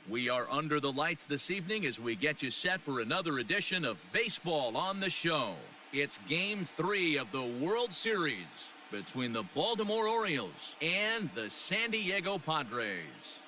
We are under the lights this evening as we get you set for another edition of Baseball on the Show. It's Game 3 of the World Series between the Baltimore Orioles and the San Diego Padres.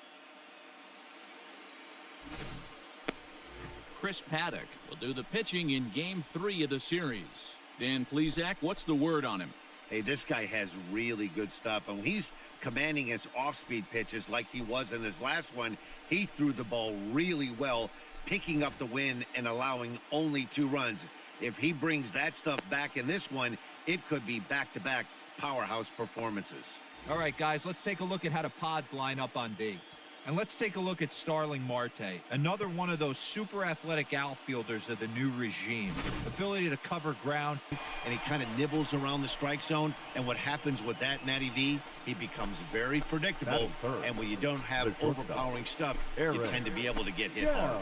Chris Paddock will do the pitching in Game 3 of the series. Dan Plesac, what's the word on him? Hey, this guy has really good stuff. And when he's commanding his off-speed pitches like he was in his last one, he threw the ball really well, picking up the win and allowing only 2 runs. If he brings that stuff back in this one, it could be back-to-back powerhouse performances. All right, guys, let's take a look at how the Pods line up on D. And let's take a look at Starling Marte, another one of those super athletic outfielders of the new regime. Ability to cover ground. And he kind of nibbles around the strike zone. And what happens with that, Matty V, he becomes very predictable. And when you don't have overpowering stuff, you tend to be able to get hit hard.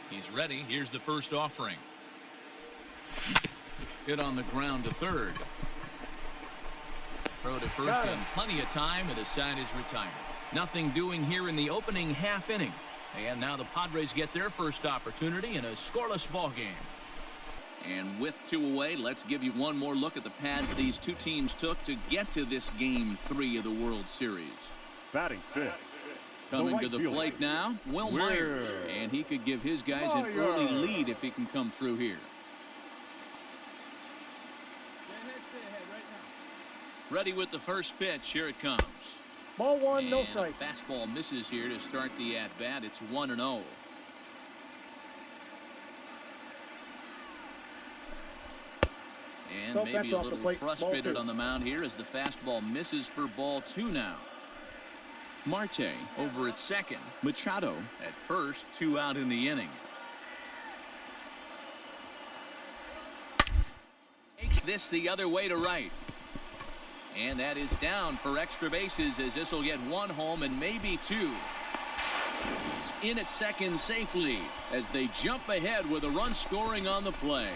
He's ready. Here's the first offering. Hit on the ground to third. Throw to first and plenty of time, and the side is retired. Nothing doing here in the opening half inning. And now the Padres get their first opportunity in a scoreless ball game. And with 2 away, let's give you one more look at the paths these two teams took to get to this Game 3 of the World Series. Batting fifth. Coming to the plate now, Will Myers. And he could give his guys an early lead if he can come through here. Ready with the first pitch. Here it comes. Ball one, no And strike. a fastball misses here to start the at-bat. It's 1-0. And maybe a little frustrated on the mound here as the fastball misses for ball 2 now. Marte over at second. Machado at first. 2 out in the inning. Takes this the other way to right. And that is down for extra bases as this will get 1 home and maybe 2. He's in at second safely as they jump ahead with a run scoring on the play.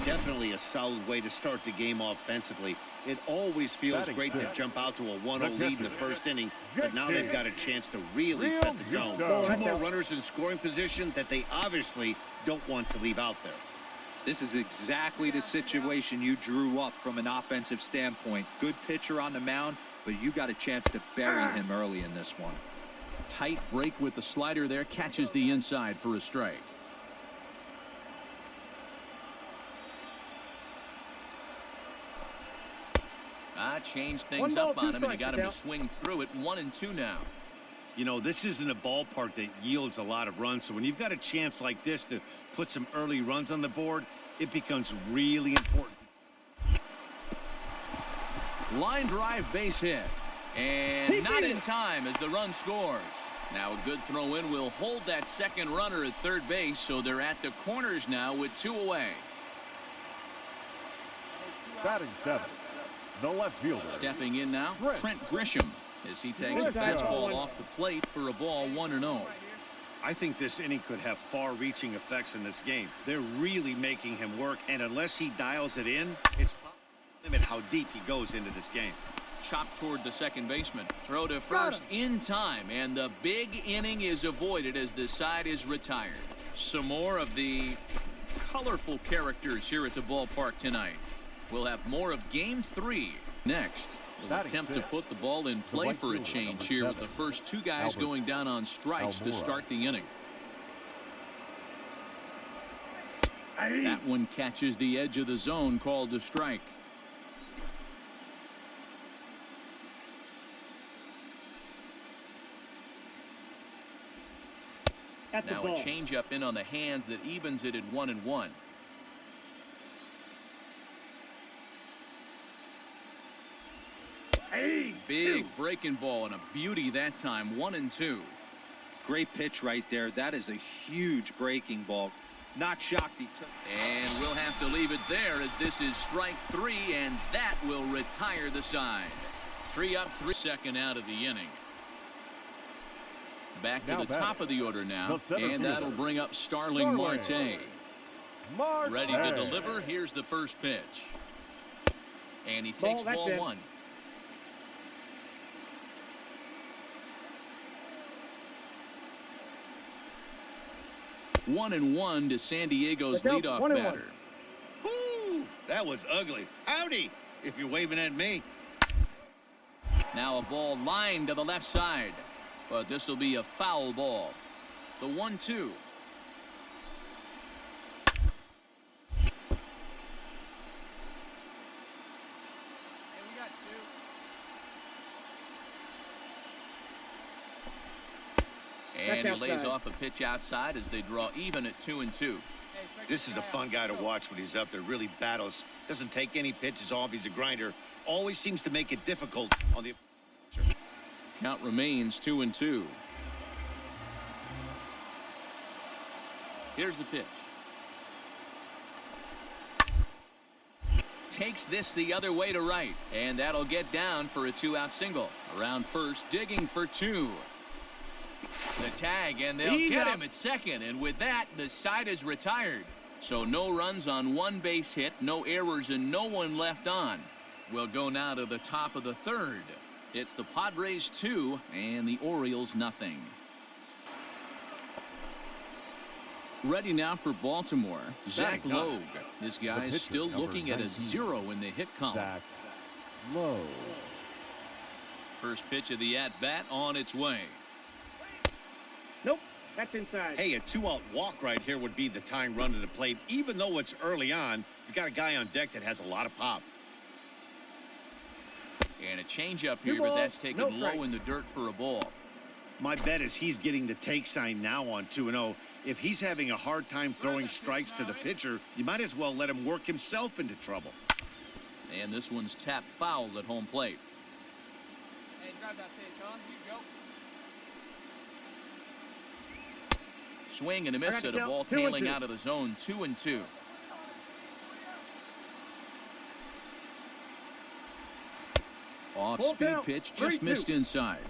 Definitely a solid way to start the game offensively. It always feels great to jump out to a 1-0 lead in the first inning, but now they've got a chance to really set the tone. 2 more runners in scoring position that they obviously don't want to leave out there. This is exactly the situation you drew up from an offensive standpoint. Good pitcher on the mound, but you got a chance to bury him early in this one. Tight break with the slider there. Catches the inside for a strike. Changed things up on him, and he got him to swing through it. 1-2 now. You know, this isn't a ballpark that yields a lot of runs, so when you've got a chance like this to put some early runs on the board, it becomes really important. Line drive base hit. And not in time as the run scores. Now a good throw in will hold that second runner at third base, so they're at the corners now with 2 away. Batting seventh. The left fielder. Stepping in now, Trent Grisham, as he takes a fastball off the plate for a ball 1-0. I think this inning could have far-reaching effects in this game. They're really making him work, and unless he dials it in, it's limit how deep he goes into this game. Chopped toward the second baseman. Throw to first in time, and the big inning is avoided as the side is retired. Some more of the colorful characters here at the ballpark tonight. We'll have more of Game 3 next. We'll attempt to put the ball in play for a change here with the first 2 guys going down on strikes to start the inning. That one catches the edge of the zone, called a strike. Now a changeup in on the hands that evens it at 1-1. Big breaking ball and a beauty that time. 1-2. Great pitch right there. That is a huge breaking ball. Not shocked he took. And we'll have to leave it there as this is strike 3, and that will retire the side. 3 up, 3 second out of the inning. Back to the top of the order now, and that'll bring up Starling Marte. Ready to deliver. Here's the first pitch. And he takes ball 1. 1-1 to San Diego's Look out, leadoff 1-1. batter. Ooh, that was ugly. Howdy, if you're waving at me. Now a ball lined to the left side, but this will be a foul ball. The 1-2. And he lays off a pitch outside as they draw even at 2-2. This is a fun guy to watch when he's up there. Really battles. Doesn't take any pitches off. He's a grinder. Always seems to make it difficult on the... Count remains 2-2. Here's the pitch. Takes this the other way to right, and that'll get down for a 2-out single. Around first, digging for 2. The tag, and they'll get him at second, and with that, the side is retired. So no runs on one base hit, no errors, and no one left on. We'll go now to the top of the third. It's the Padres 2 and the Orioles nothing. Ready now for Baltimore, Zach Logue. This guy is still looking at a 0 in the hit column. Zach Logue. First pitch of the at-bat on its way. Nope, that's inside. Hey, a 2-out walk right here would be the tying run to the plate. Even though it's early on, you got a guy on deck that has a lot of pop. And a changeup here, but that's taken low in the dirt for a ball. My bet is he's getting the take sign now on 2-0. If he's having a hard time throwing strikes to the pitcher, you might as well let him work himself into trouble. And this one's tapped foul at home plate. Hey, drive that pitch, huh? Here you go. Swing and a miss at a ball tailing out of the zone. 2-2. Off-speed pitch just missed inside.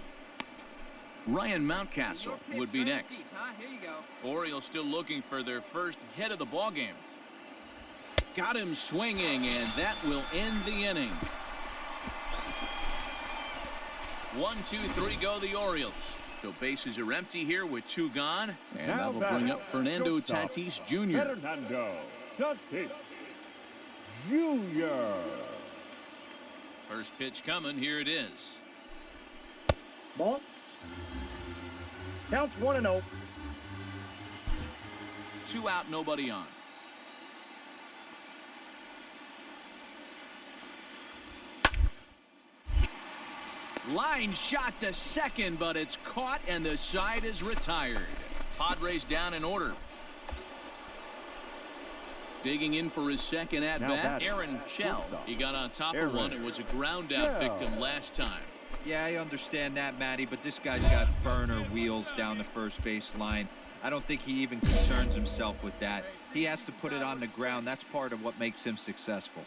Ryan Mountcastle would be next. Here you go. Orioles still looking for their first hit of the ballgame. Got him swinging, and that will end the inning. 1, 2, 3 go the Orioles. So bases are empty here with 2 gone, and Now that'll bring up Fernando Tatis Jr. Fernando Tatis Jr. First pitch coming. Here it is. Ball. Counts 1-0. 2 out, nobody on. Line shot to second, but it's caught and the side is retired. Padres down in order. Digging in for his second at-bat, Aaron Shell. He got on top of one. It was a ground-out victim last time. Yeah, I understand that, Matty, but this guy's got burner wheels down the first base line. I don't think he even concerns himself with that. He has to put it on the ground. That's part of what makes him successful.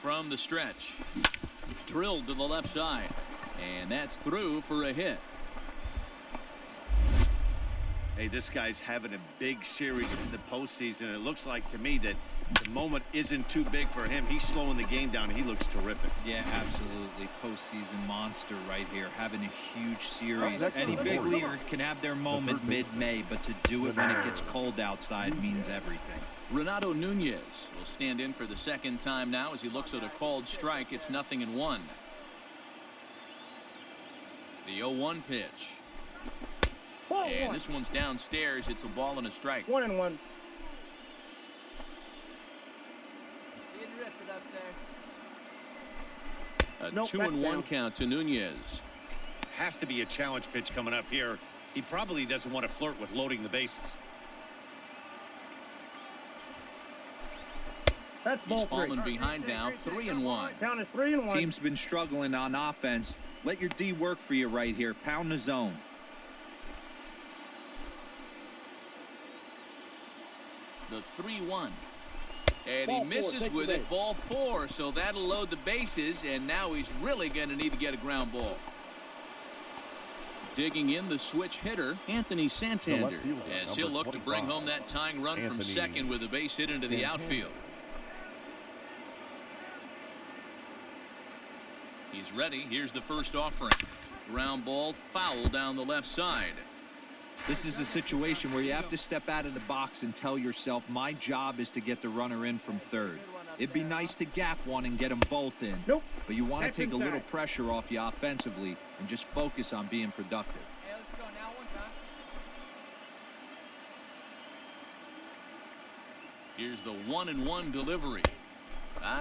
From the stretch. Drilled to the left side. And that's through for a hit. Hey, this guy's having a big series in the postseason. It looks like to me that the moment isn't too big for him. He's slowing the game down. He looks terrific. Yeah, absolutely. Postseason monster right here, having a huge series. Any big leaguer can have their moment mid-May, but to do it when it gets cold outside means everything. Renato Nunez will stand in for the second time now as he looks at a called strike. It's 0-1. The 0-1 pitch. And this one's downstairs. It's a ball and a strike. 1-1. See it drifted up there. A Nope, 2-1 count to Nunez. Has to be a challenge pitch coming up here. He probably doesn't want to flirt with loading the bases. That's ball He's 3. fallen behind now. 3-1. Count is 3-1. Team's been struggling on offense. Let your D work for you right here. Pound the zone. The 3-1. And Ball he misses 4, with take it. Ball 4. So that'll load the bases. And now he's really going to need to get a ground ball. Digging in the switch hitter, Anthony Santander, as he'll look to bring home that tying run from second with a base hit into the outfield. He's ready. Here's the first offering. Ground ball foul down the left side. This is a situation where you have to step out of the box and tell yourself, my job is to get the runner in from third. It'd be nice to gap one and get them both in. Nope. But you want to That's take a inside. little pressure off you offensively and just focus on being productive. Hey, let's go now one time. Here's the 1-1 delivery.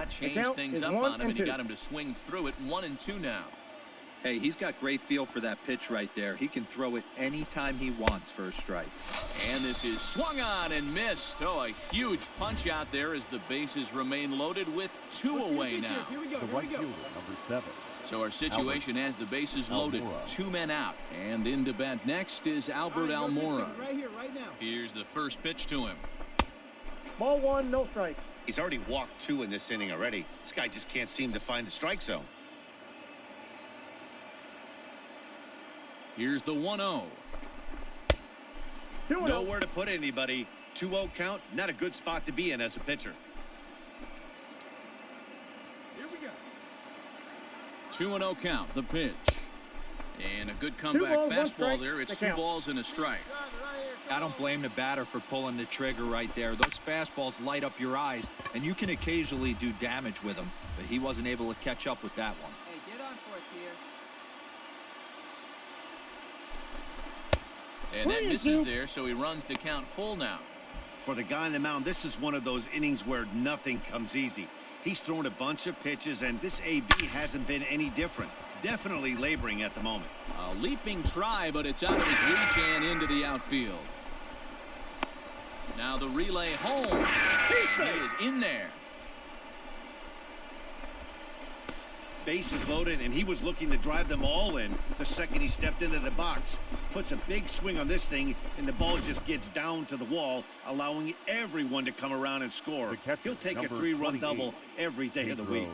Changed count things is up 1 on him, and and he 2. got him to swing through it. 1-2 now. Hey, he's got great feel for that pitch right there. He can throw it anytime he wants for a strike. And this is swung on and missed. Oh, a huge punch out there as the bases remain loaded with 2 away now. Here we go. The Here right we go. fielder, number 7. So our situation has the bases loaded, Almora. 2 men out. And in to bat next is Albert Almora. Right here, right now. Here's the first pitch to him. Ball 1, no strike. He's already walked 2 in this inning already. This guy just can't seem to find the strike zone. Here's the 1-0. 2-0. Nowhere to put anybody. 2-0 count, not a good spot to be in as a pitcher. Here we go. 2-0 count, the pitch. And a good comeback balls, one fastball strike, there. It's the 2 count. balls and a strike. I don't blame the batter for pulling the trigger right there. Those fastballs light up your eyes, and you can occasionally do damage with them, but he wasn't able to catch up with that one. Hey, get on for us here. And that 3-2. misses there, so he runs the count full now. For the guy on the mound, this is one of those innings where nothing comes easy. He's thrown a bunch of pitches, and this AB hasn't been any different. Definitely laboring at the moment. A leaping try, but it's out of his reach and into the outfield. Now the relay home. He is in there. Bases loaded, and he was looking to drive them all in the second he stepped into the box. Puts a big swing on this thing, and the ball just gets down to the wall, allowing everyone to come around and score. The catcher, He'll take a number 3-run 28, double every day of the week.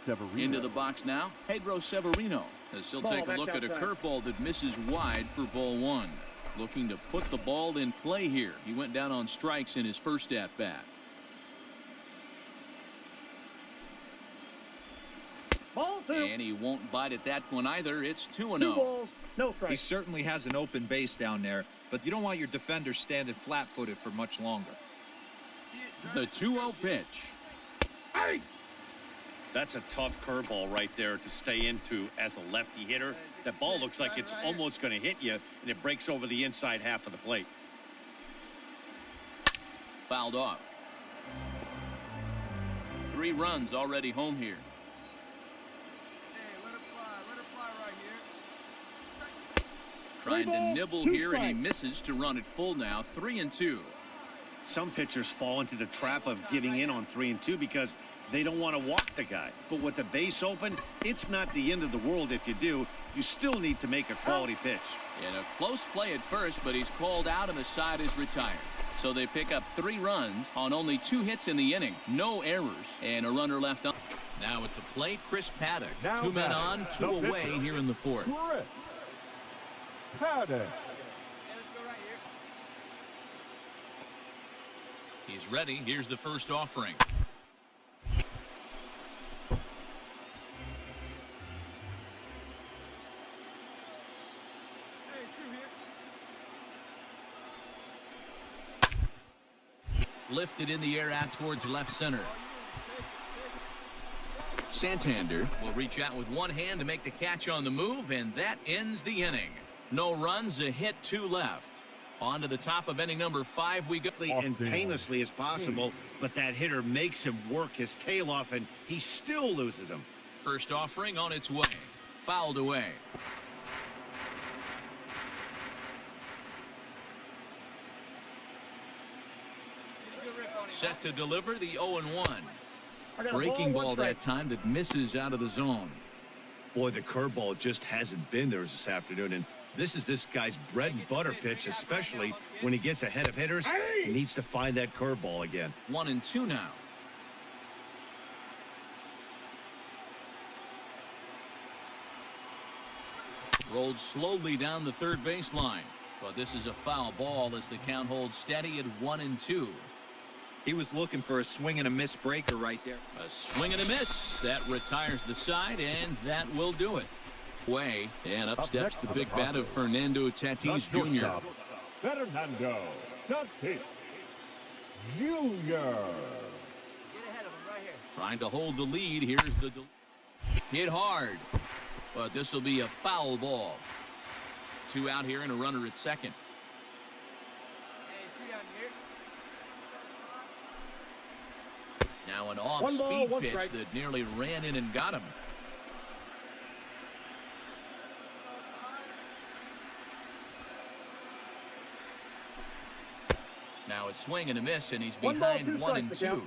Severino. Into the box now, Pedro Severino, as he'll Ball, take a that's look at a outside. curveball that misses wide for ball 1. Looking to put the ball in play here. He went down on strikes in his first at-bat. Ball 2. And he won't bite at that one either. It's 2 2-0. balls, no He strike. certainly has an open base down there, but you don't want your defender standing flat-footed for much longer. The 2-0 pitch. That's a tough curveball right there to stay into as a lefty hitter. That ball looks like it's almost going to hit you, and it breaks over the inside half of the plate. Fouled off. 3 runs already home here. Hey, let her fly right here. Trying to balls, nibble 2 here, and he strikes. misses to run it full now. 3-2. Some pitchers fall into the trap of giving in on 3-2 because they don't want to walk the guy. But with the base open, it's not the end of the world if you do. You still need to make a quality pitch. In a close play at first, but he's called out and the side is retired. So they pick up 3 runs on only 2 hits in the inning. No errors and a runner left on. Now at the plate, Chris Paddock. Now 2 men batting, on, 2 the away pitcher. here in the 4th. Chris Paddock. Hey, let's go right here. He's ready. Here's the first offering. Hey, 2 here. Lifted in the air out towards left center. Santander will reach out with one hand to make the catch on the move, and that ends the inning. No runs, a hit, 2 left. On to the top of inning number 5 we go. And painlessly as possible, but that hitter makes him work his tail off, and he still loses him. First offering on its way. Fouled away. Get a good rip on him. Set to deliver the 0-1. I got a Breaking ball, ball 1 that strike. time that misses out of the zone. Boy, the curveball just hasn't been there this afternoon, and this is this guy's bread and butter pitch, especially when he gets ahead of hitters. He needs to find that curveball again. 1-2 now. Rolled slowly down the third baseline, but this is a foul ball as the count holds steady at 1-2. He was looking for a swing and a miss breaker right there. A swing and a miss. That retires the side, and that will do it. Way, and up Up steps next the on big the bat of Broncos, Fernando the Tatis Jr. shortstop, Fernando Tatis Jr. Trying to hold the lead. Here's the hit hard, but this will be a foul ball. 2 out here and a runner at second. Now an off-speed pitch that nearly ran in and got him. Now it's swing and a miss, and he's behind 1-2.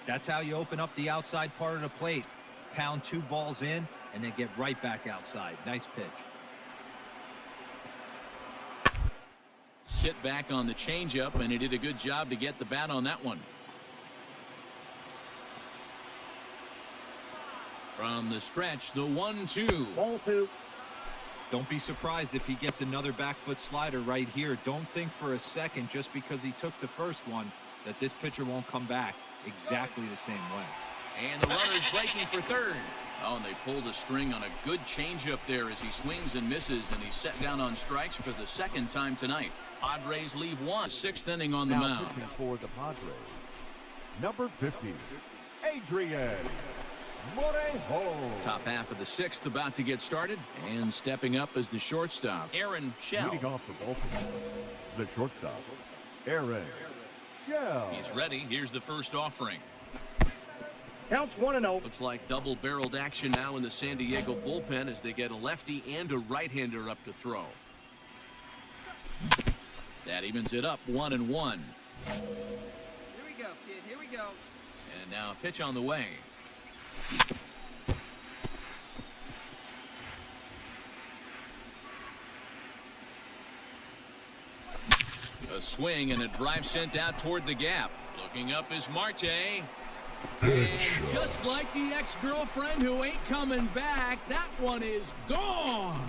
That's how you open up the outside part of the plate. Pound 2 balls in and then get right back outside. Nice pitch. Sit back on the changeup, and he did a good job to get the bat on that one. From the stretch, the 1-2. Ball 2. Don't be surprised if he gets another back foot slider right here. Don't think for a second, just because he took the first one, that this pitcher won't come back exactly the same way. And the runner's breaking for third. Oh, and they pulled a string on a good changeup there as he swings and misses, and he's set down on strikes for the second time tonight. Padres leave 1. 6th inning on the Now mound. pitching for the Padres, number 50, Adrian Morejo. Top half of the 6th about to get started, and stepping up as the shortstop, Aaron Shell. Leading off the Baltimore, the shortstop, Aaron Shell. He's ready. Here's the first offering. Counts 1-0. Looks like double-barreled action now in the San Diego bullpen as they get a lefty and a right-hander up to throw. That evens it up 1-1. Here we go, kid. Here we go. And now a pitch on the way. A swing and a drive sent out toward the gap. Looking up is Marte. And just like the ex-girlfriend who ain't coming back, that one is gone.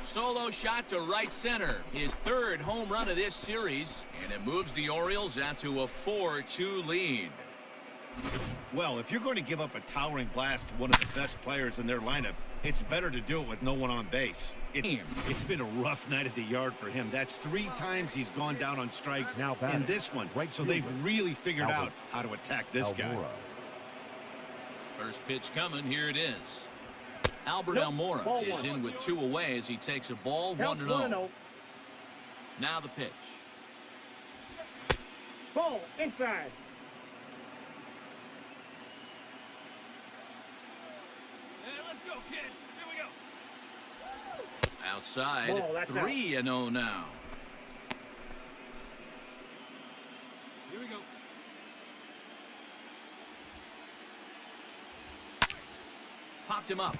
Solo shot to right center. His 3rd home run of this series. And it moves the Orioles out to a 4-2 lead. Well, if you're going to give up a towering blast to one of the best players in their lineup, it's better to do it with no one on base. It's been a rough night at the yard for him. That's 3 times he's gone down on strikes Now in this one. right So they've fielder, really figured out how to attack this guy. Almora. First pitch coming. Here it is. Albert Nope. Almora Ball is 1. in with 2 away as he takes a ball. Counts 1-0. 1-0. Now the pitch. Ball inside. Let's go, kid. Here we go. Outside. Ball, that's out. 3-0 now. Here we go. Popped him up.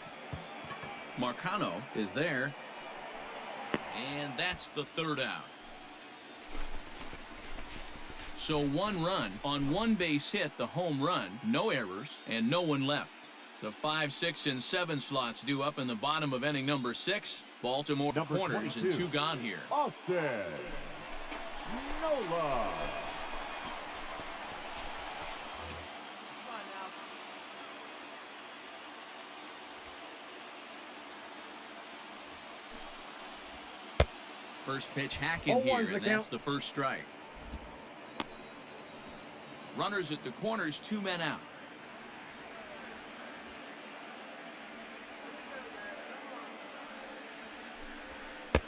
Marcano is there. And that's the 3rd out. So 1 run on 1 base hit, the home run, no errors, and no one left. The 5, 6, and 7 slots due up in the bottom of inning number 6. Baltimore Number corners 22. and 2 gone here. Austin Nola. Come on now. First pitch hacking 0-1's here, the and that's count. the first strike. Runners at the corners, 2 men out.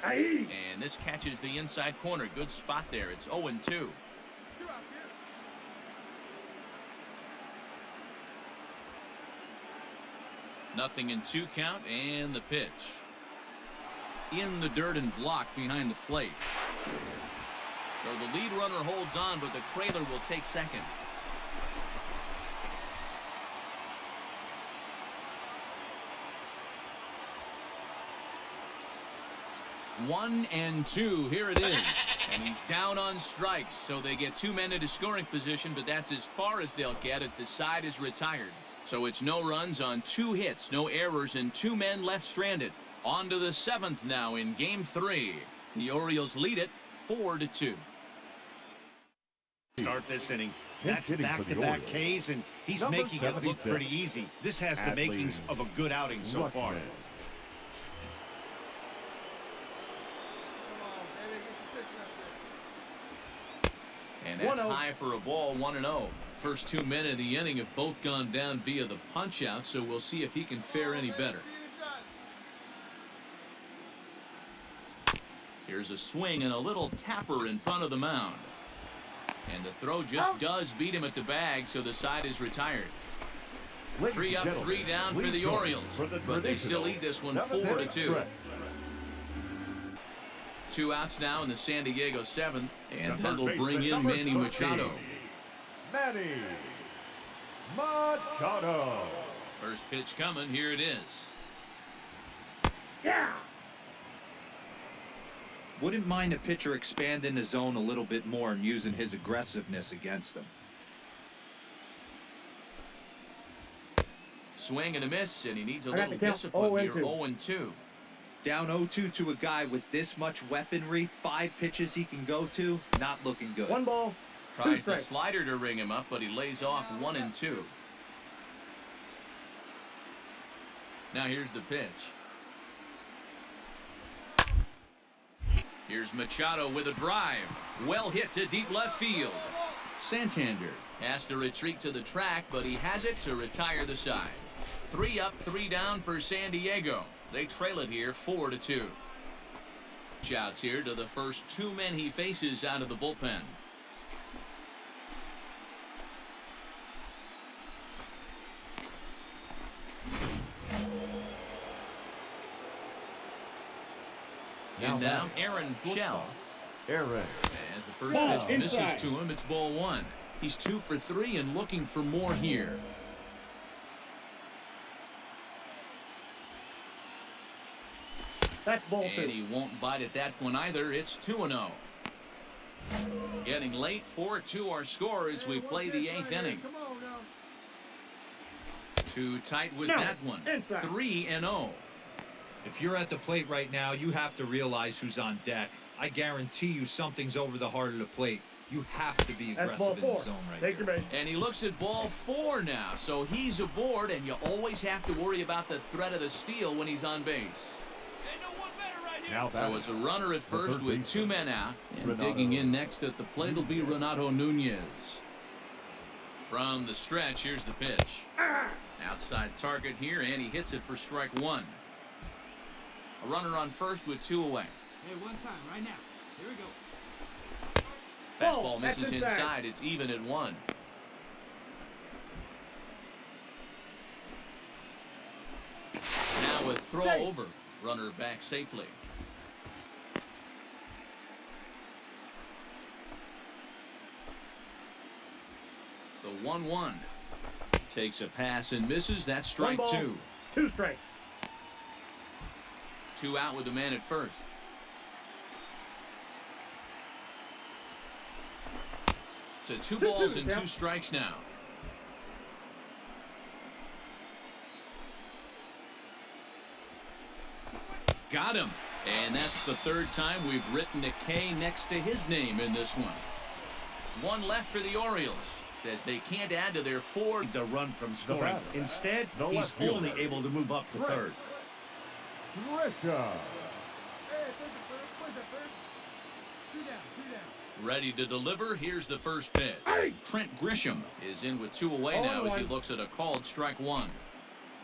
Aye. And this catches the inside corner. Good spot there. It's 0-2. 2 outs here. Nothing in 2 count, and the pitch. In the dirt and blocked behind the plate. So the lead runner holds on, but the trailer will take second. One and 2. Here it is. And he's down on strikes, so they get 2 men into scoring position, but that's as far as they'll get as the side is retired. So it's no runs on 2 hits, no errors, and 2 men left stranded. On to the 7th now in Game 3. The Orioles lead it 4-2. Start this inning. Pinch That's hitting for the back-to-back Orioles. Ks, and he's Number making it look 76. pretty easy. This has the Adley makings of a good outing so far. Rutschman. That's 1-0. high for a ball, 1-0. First 2 men in the inning have both gone down via the punch out, so we'll see if he can fare any better. Here's a swing and a little tapper in front of the mound. And the throw just does beat him at the bag, so the side is retired. Ladies 3 and up, 3 gentlemen, down for please the join Orioles, for the but they still lead this one 4-2. stretch. 2 outs now in the San Diego 7th, and The that'll third bring baseman, in number Manny 13, Machado. Manny Machado. First pitch coming, here it is. Yeah. Wouldn't mind a pitcher expanding the zone a little bit more and using his aggressiveness against them. Swing and a miss, and he needs a I got little the count. discipline here. 0-2. 0-2. Down 0-2 to a guy with this much weaponry, 5 pitches he can go to, not looking good. 1 ball. 2 Tries the strikes. slider to ring him up, but he lays off 1-2. Now here's the pitch. Here's Machado with a drive. Well hit to deep left field. Santander has to retreat to the track, but he has it to retire the side. 3 up, 3 down for San Diego. They trail it here 4-2. Shouts here to the first 2 men he faces out of the bullpen. And now Aaron Shell. Aaron. As the first Ball pitch misses inside. to him, it's ball 1. He's 2 for 3 and looking for more here. That's ball 2. And he won't bite at that one either. It's 2-0. Getting late, 4-2 our score as we play the 8th inning. Come on now. Too tight with No, that one. inside. 3-0. If you're at the plate right now, you have to realize who's on deck. I guarantee you something's over the heart of the plate. You have to be That's ball aggressive in 4. the zone right Take your there. base. And he looks at ball 4 now, so he's aboard, and you always have to worry about the threat of the steal when he's on base. Now So batting. it's a runner at first third with baseman, 2 men out, and Renato digging in next at the plate will be Renato Nunez. From the stretch, here's the pitch. Outside target here, and he hits it for strike 1. A runner on first with 2 away. Hey, one time, right now. Here we go. Fastball Ball, that's misses inside. inside. It's even at 1. Now a throw Hey. over. Runner back safely. The 1-1. Takes a pass and misses. That's strike 1 ball. 2. 2 strikes. 2 out with the man at first. To 2 balls and 2 strikes now. Got him. And that's the 3rd time we've written a K next to his name in this one. 1 left for the Orioles, as they can't add to their 4. The run from scoring. batter. Instead, The he's left fielder. only able to move up to Right. 3rd. Richard. Hey, where's that third? 2 down, 2 down. Ready to deliver. Here's the first pitch. Trent Grisham is in with 2 away now as he 0-1. looks at a called strike 1.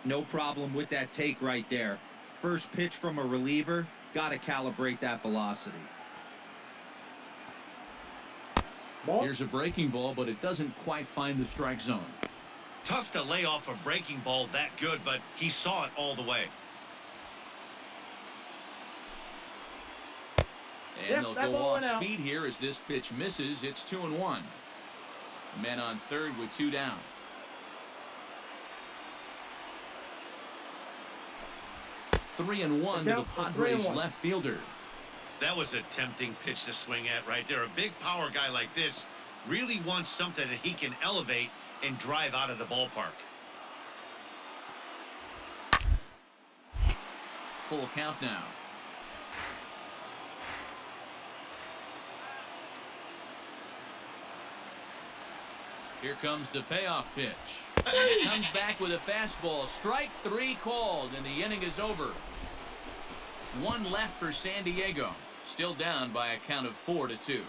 No problem with that take right there. First pitch from a reliever, got to calibrate that velocity. Ball. Here's a breaking ball, but it doesn't quite find the strike zone. Tough to lay off a breaking ball that good, but he saw it all the way. And Yep, they'll that go ball off went out. speed here as this pitch misses. It's 2-1. Men on 3rd with 2 down. Three and one to the Count for Padres 3-1. left fielder. That was a tempting pitch to swing at right there. A big power guy like this really wants something that he can elevate and drive out of the ballpark. Full count now. Here comes the payoff pitch. And it comes back with a fastball. Strike 3 called, and the inning is over. 1 left for San Diego. Still down by a count of 4-2.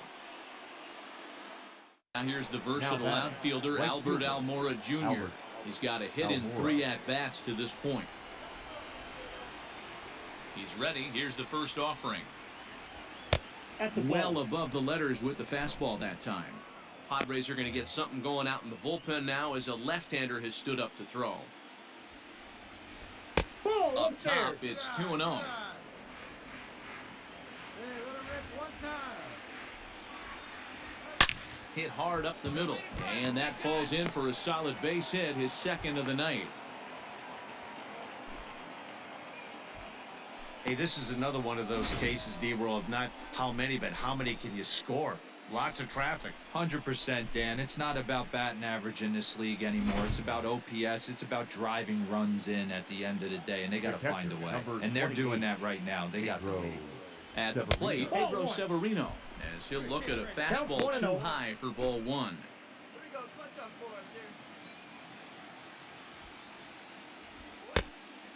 Now here's the versatile Now outfielder, right Albert fielder, Almora Jr. Albert He's got a hit in Almora. 3 at-bats to this point. He's ready. Here's the first offering. At the Well ball. above the letters with the fastball that time. Padres are going to get something going out in the bullpen now as a left-hander has stood up to throw. Ball Up up there. top, it's 2-0. Hey, let him rip one time. Hit hard up the middle, and that falls in for a solid base hit, his second of the night. Hey, this is another one of those cases, D-Roll, of not how many, but how many can you score? Lots of traffic. 100%, Dan. It's not about batting average in this league anymore. It's about OPS. It's about driving runs in at the end of the day, and they got to find a way. And they're doing that right now. They got the lead. At the plate, Pedro Severino, as he'll look at a fastball too high for ball 1. Here we go. Clutch up for us here.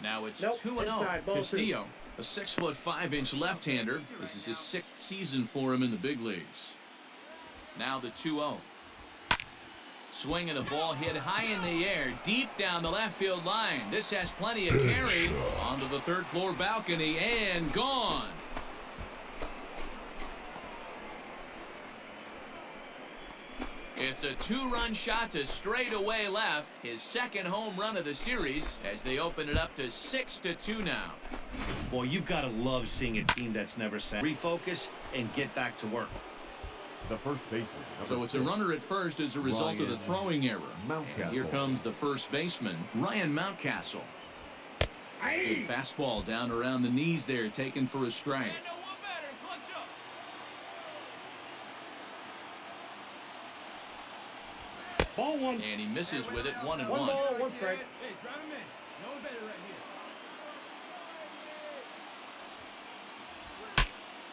Now it's Nope, 2-0. inside, ball 2. Castillo, a 6'5" left-hander. This is his 6th season for him in the big leagues. Now the 2-0. Swinging the ball hit high in the air, deep down the left field line. This has plenty of carry onto the 3rd floor balcony and gone. It's a 2-run shot to straightaway left, his 2nd home run of the series as they open it up to 6-2 now. Boy, you've got to love seeing a team that's never sat. Refocus and get back to work. The first baseman. So it's a runner at first as a result of the throwing error. And here comes the first baseman, Ryan Mountcastle. Good fastball down around the knees there, taken for a strike. Ball 1. And he misses with it, 1-1. One ball, 1 strike. Hey, drive him in. No better right here.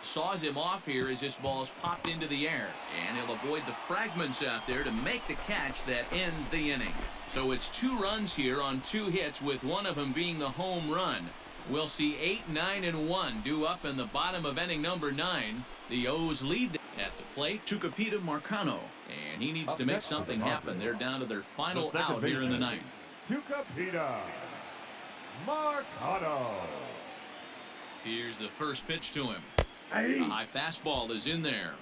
Saws him off here as this ball's popped into the air. And he'll avoid the fragments out there to make the catch that ends the inning. So it's 2 runs here on 2 hits, with one of them being the home run. We'll see 8, 9, and 1 due up in the bottom of inning number 9. The O's lead at the plate, Tucupita Marcano. And he needs to make something happen. They're down to their final out here in the 9th. Tucupita Marcado. Here's the first pitch to him. Hey. A high fastball is in there.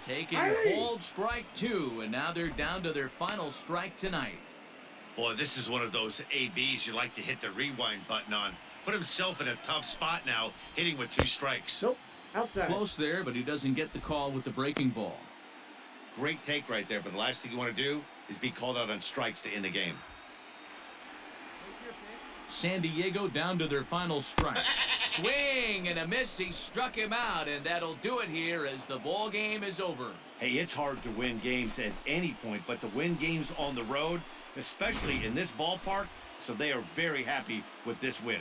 Taking hold, strike 2, and now they're down to their final strike tonight. Boy, this is one of those ABs you like to hit the rewind button on. Put himself in a tough spot now, hitting with 2 strikes. Nope. Outside. Close there, but he doesn't get the call with the breaking ball. Great take right there, but the last thing you want to do is be called out on strikes to end the game. San Diego down to their final strike. Swing and a miss. He struck him out, and that'll do it here as the ball game is over. Hey, it's hard to win games at any point, but to win games on the road, especially in this ballpark, so they are very happy with this win.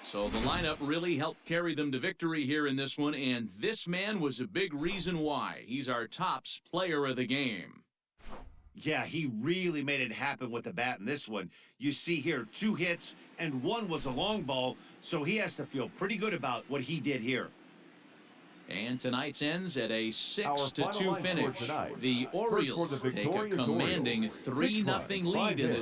So the lineup really helped carry them to victory here in this one, and this man was a big reason why. He's our tops player of the game. Yeah, he really made it happen with the bat in this one. You see here, 2 hits, and 1 was a long ball, so he has to feel pretty good about what he did here. And tonight's ends at a 6-2 final line finish. score tonight. The First for Orioles the take a victorious commanding Orioles. 3-0 lead in this